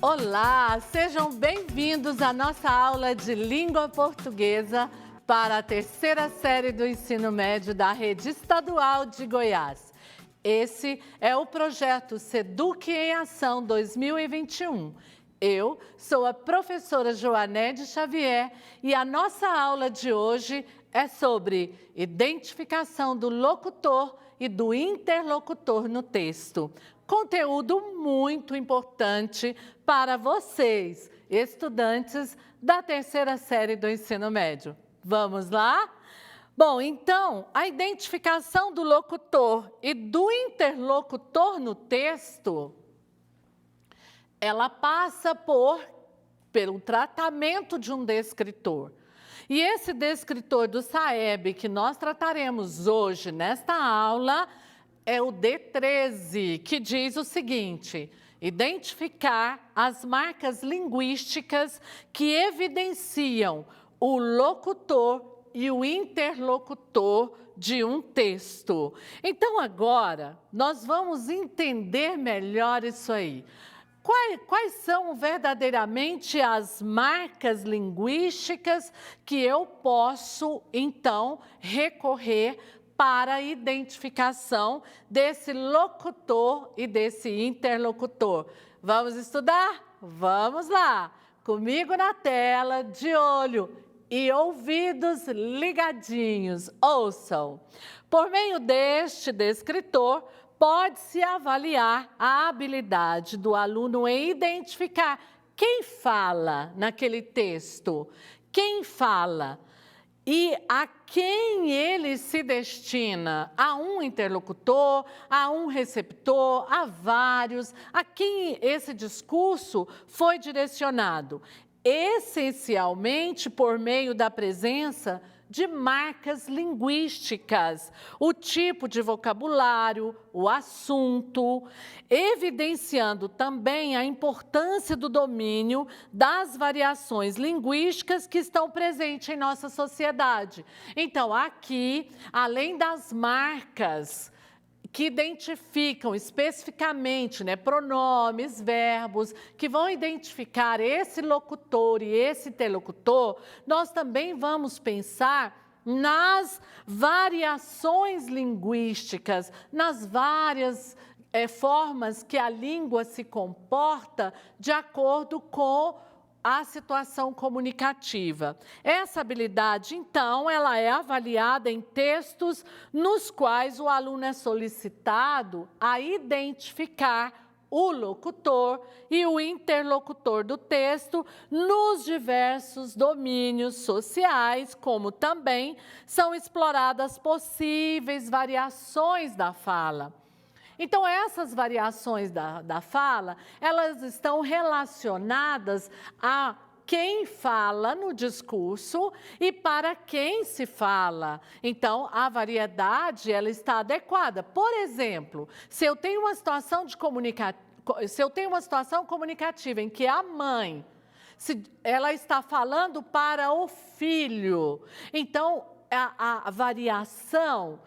Olá, sejam bem-vindos à nossa aula de língua portuguesa para a terceira série do ensino médio da Rede Estadual de Goiás. Esse é o projeto Seduc em Ação 2021. Eu sou a professora Joanede Xavier e a nossa aula de hoje é sobre identificação do locutor e do interlocutor no texto. Conteúdo muito importante para vocês, estudantes da terceira série do ensino médio. Vamos lá? Bom, então, a identificação do locutor e do interlocutor no texto, ela passa pelo tratamento de um descritor. E esse descritor do SAEB que nós trataremos hoje nesta aula é o D13, que diz o seguinte: identificar as marcas linguísticas que evidenciam o locutor e o interlocutor de um texto. Então, agora, nós vamos entender melhor isso aí. Quais são verdadeiramente as marcas linguísticas que eu posso, então, recorrer para a identificação desse locutor e desse interlocutor? Vamos estudar? Vamos lá! Comigo na tela, de olho e ouvidos ligadinhos. Ouçam! Por meio deste descritor, pode-se avaliar a habilidade do aluno em identificar quem fala naquele texto, quem fala e a quem ele se destina, a um interlocutor, a um receptor, a vários, a quem esse discurso foi direcionado, essencialmente por meio da presença de marcas linguísticas, o tipo de vocabulário, o assunto, evidenciando também a importância do domínio das variações linguísticas que estão presentes em nossa sociedade. Então, aqui, além das marcas que identificam especificamente, pronomes, verbos, que vão identificar esse locutor e esse interlocutor, nós também vamos pensar nas variações linguísticas, nas várias formas que a língua se comporta de acordo com a situação comunicativa. Essa habilidade, então, ela é avaliada em textos nos quais o aluno é solicitado a identificar o locutor e o interlocutor do texto nos diversos domínios sociais, como também são exploradas possíveis variações da fala. Então, essas variações da fala, elas estão relacionadas a quem fala no discurso e para quem se fala. Então, a variedade, ela está adequada. Por exemplo, se eu tenho uma situação comunicativa em que a mãe, ela está falando para o filho, então, a variação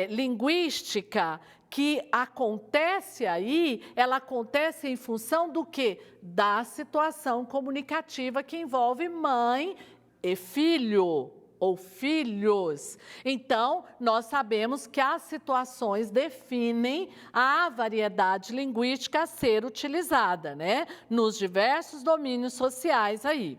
linguística que acontece aí, ela acontece em função do quê? Da situação comunicativa que envolve mãe e filho ou filhos. Então, nós sabemos que as situações definem a variedade linguística a ser utilizada, nos diversos domínios sociais aí.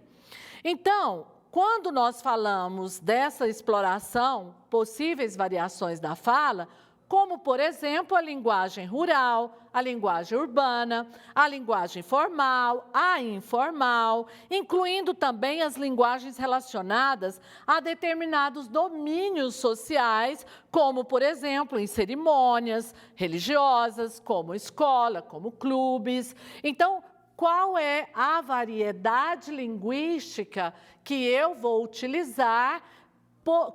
Então, quando nós falamos dessa exploração, possíveis variações da fala, como, por exemplo, a linguagem rural, a linguagem urbana, a linguagem formal, a informal, incluindo também as linguagens relacionadas a determinados domínios sociais, como, por exemplo, em cerimônias religiosas, como escola, como clubes. Então, qual é a variedade linguística que eu vou utilizar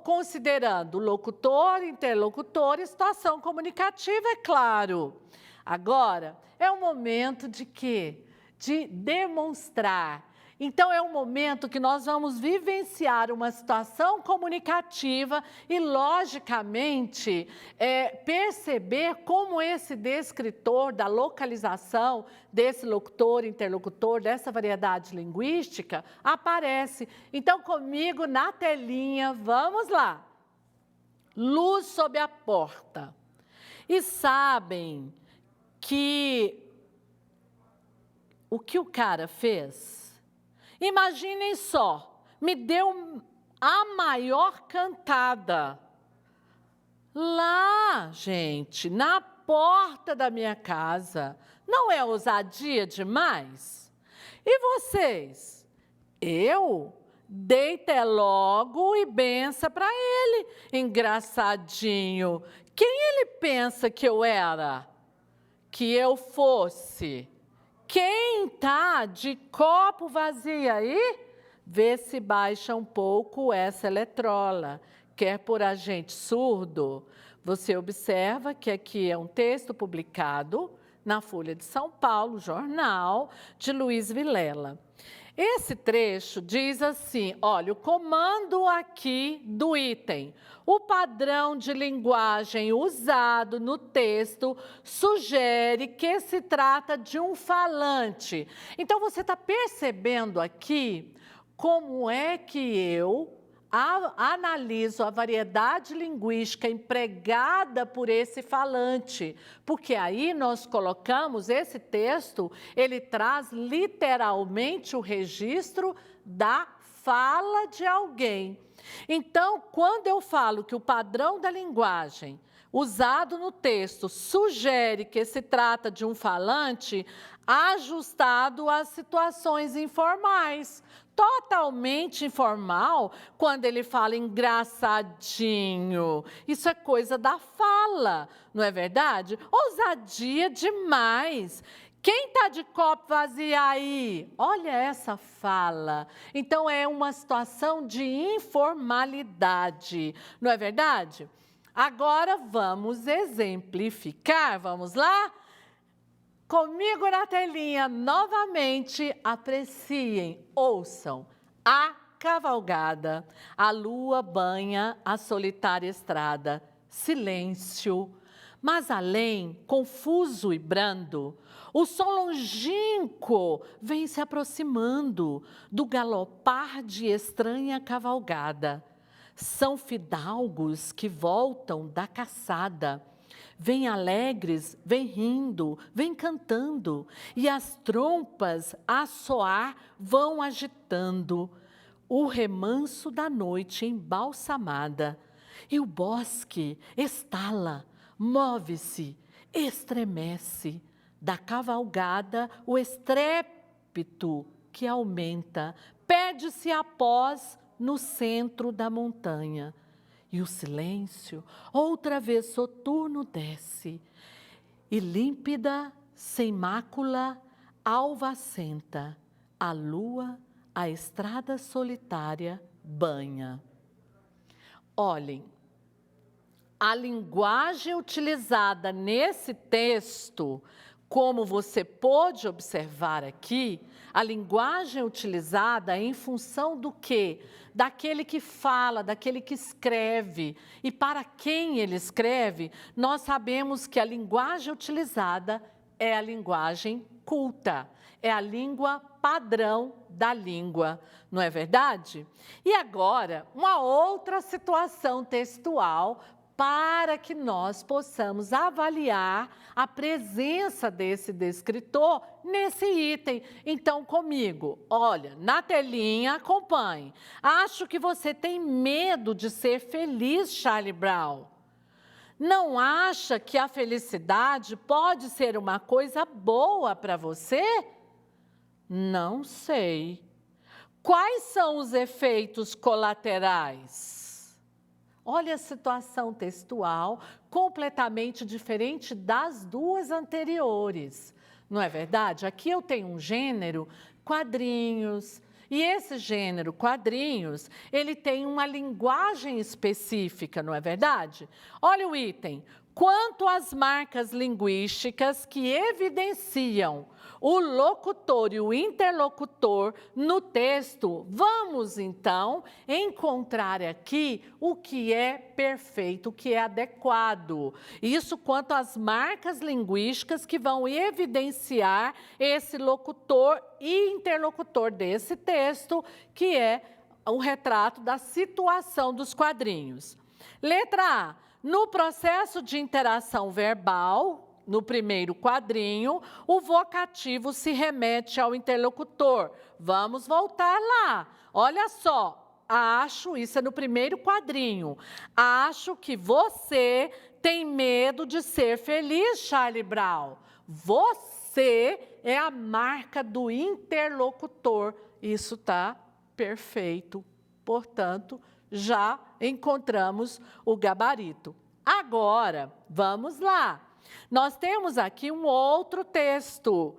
considerando locutor, interlocutor e situação comunicativa, é claro. Agora, é o momento de quê? De demonstrar Então, é um momento que nós vamos vivenciar uma situação comunicativa e, logicamente, perceber como esse descritor da localização, desse locutor, interlocutor, dessa variedade linguística, aparece. Então, comigo na telinha, vamos lá. Luz sob a porta. E sabem que o que o cara fez? Imaginem só, me deu a maior cantada. Lá, gente, na porta da minha casa. Não é ousadia demais? E vocês? Eu deitei logo e benção para ele, engraçadinho. Quem ele pensa que eu era? Que eu fosse? Quem tá de copo vazio aí, vê se baixa um pouco essa eletrola. Quer por agente surdo? Você observa que aqui é um texto publicado na Folha de São Paulo, jornal de Luiz Vilela. Esse trecho diz assim, olha, o comando aqui do item. O padrão de linguagem usado no texto sugere que se trata de um falante. Então, você está percebendo aqui como é que eu analiso a variedade linguística empregada por esse falante, porque aí nós colocamos esse texto, ele traz literalmente o registro da fala de alguém. Então, quando eu falo que o padrão da linguagem usado no texto sugere que se trata de um falante ajustado às situações informais, totalmente informal, quando ele fala engraçadinho. Isso é coisa da fala, não é verdade? Ousadia demais. Quem está de copo vazio aí? Olha essa fala. Então, é uma situação de informalidade, não é verdade? Agora, vamos exemplificar, vamos lá? Comigo na telinha, novamente, apreciem, ouçam. A cavalgada, a lua banha a solitária estrada, silêncio. Mas além, confuso e brando, o som longínquo vem se aproximando do galopar de estranha cavalgada. São fidalgos que voltam da caçada. Vêm alegres, vêm rindo, vêm cantando, e as trompas a soar vão agitando o remanso da noite embalsamada. E o bosque estala, move-se, estremece, da cavalgada o estrépito que aumenta, perde-se após no centro da montanha. E o silêncio, outra vez soturno desce, e límpida, sem mácula, alvacenta, a lua, a estrada solitária banha. Olhem, a linguagem utilizada nesse texto, como você pôde observar aqui, a linguagem utilizada é em função do quê? Daquele que fala, daquele que escreve. E para quem ele escreve, nós sabemos que a linguagem utilizada é a linguagem culta, é a língua padrão da língua, não é verdade? E agora, uma outra situação textual para que nós possamos avaliar a presença desse descritor nesse item. Então, comigo, olha, na telinha, acompanhe. Acho que você tem medo de ser feliz, Charlie Brown. Não acha que a felicidade pode ser uma coisa boa para você? Não sei. Quais são os efeitos colaterais? Olha a situação textual completamente diferente das duas anteriores, não é verdade? Aqui eu tenho um gênero, quadrinhos, e esse gênero, quadrinhos, ele tem uma linguagem específica, não é verdade? Olha o item, quanto às marcas linguísticas que evidenciam o locutor e o interlocutor no texto, vamos então encontrar aqui o que é perfeito, o que é adequado. Isso quanto às marcas linguísticas que vão evidenciar esse locutor e interlocutor desse texto, que é o retrato da situação dos quadrinhos. Letra A. No processo de interação verbal, no primeiro quadrinho, o vocativo se remete ao interlocutor. Vamos voltar lá. Olha só, acho, isso é no primeiro quadrinho. Acho que você tem medo de ser feliz, Charlie Brown. Você é a marca do interlocutor. Isso está perfeito. Portanto, já encontramos o gabarito. Agora, vamos lá. Nós temos aqui um outro texto.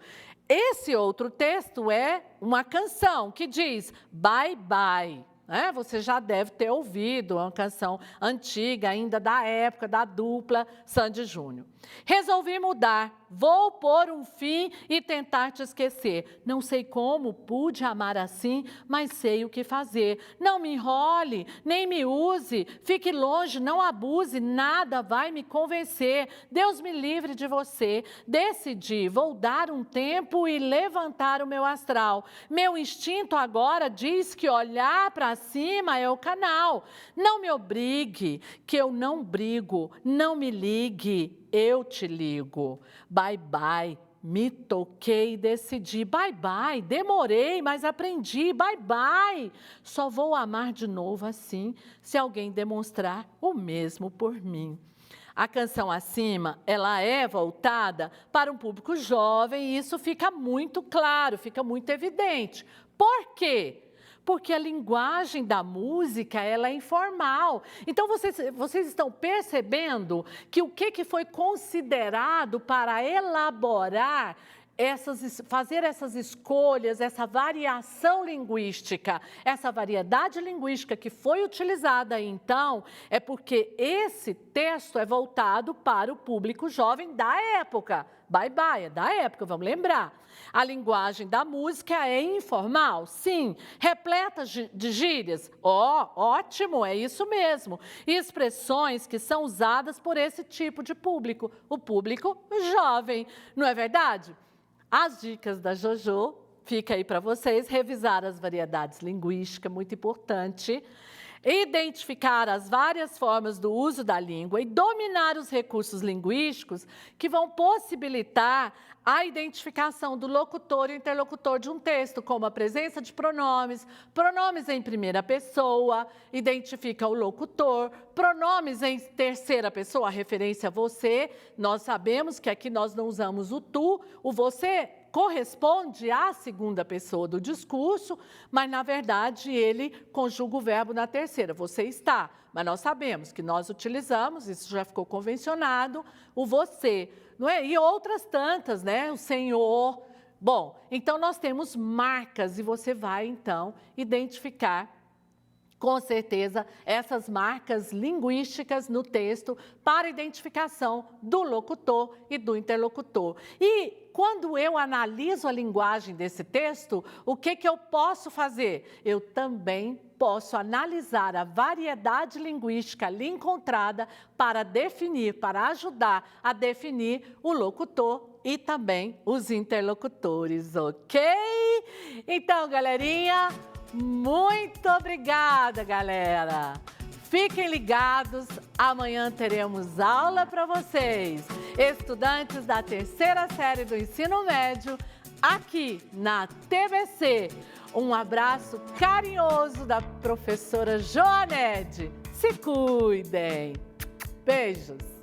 Esse outro texto é uma canção que diz Bye Bye. Você já deve ter ouvido, é uma canção antiga, ainda da época da dupla Sandy Júnior. Resolvi mudar, vou pôr um fim e tentar te esquecer. Não sei como pude amar assim, mas sei o que fazer. Não me enrole, nem me use, fique longe, não abuse, nada vai me convencer. Deus me livre de você. Decidi, vou dar um tempo e levantar o meu astral. Meu instinto agora diz que olhar para cima é o canal. Não me obrigue, que eu não brigo, não me ligue. Eu te ligo. Bye, bye. Me toquei e decidi. Bye, bye. Demorei, mas aprendi. Bye, bye. Só vou amar de novo assim, se alguém demonstrar o mesmo por mim. A canção acima, ela é voltada para um público jovem e isso fica muito claro, fica muito evidente. Por quê? Porque a linguagem da música, ela é informal. Então, vocês estão percebendo que o que foi considerado para elaborar fazer essas escolhas, essa variação linguística, essa variedade linguística que foi utilizada aí, então, é porque esse texto é voltado para o público jovem da época. Bye, bye, é da época, vamos lembrar. A linguagem da música é informal, sim. Repleta de gírias? Ótimo, é isso mesmo. E expressões que são usadas por esse tipo de público, o público jovem, não é verdade? As dicas da Jojo, fica aí para vocês, revisar as variedades linguísticas, muito importante. Identificar as várias formas do uso da língua e dominar os recursos linguísticos que vão possibilitar a identificação do locutor e interlocutor de um texto, como a presença de pronomes, pronomes em primeira pessoa, identifica o locutor, pronomes em terceira pessoa, a referência a você. Nós sabemos que aqui nós não usamos o tu, o você corresponde à segunda pessoa do discurso, mas, na verdade, ele conjuga o verbo na terceira, você está. Mas nós sabemos que nós utilizamos, isso já ficou convencionado, o você, não é? E outras tantas, né? O senhor. Bom, então nós temos marcas e você vai, então, identificar com certeza, essas marcas linguísticas no texto para identificação do locutor e do interlocutor. E quando eu analiso a linguagem desse texto, o que eu posso fazer? Eu também posso analisar a variedade linguística ali encontrada para definir, para ajudar a definir o locutor e também os interlocutores, ok? Então, galerinha, muito obrigada, galera! Fiquem ligados, amanhã teremos aula para vocês, estudantes da terceira série do ensino médio, aqui na TBC. Um abraço carinhoso da professora Joanete. Se cuidem! Beijos!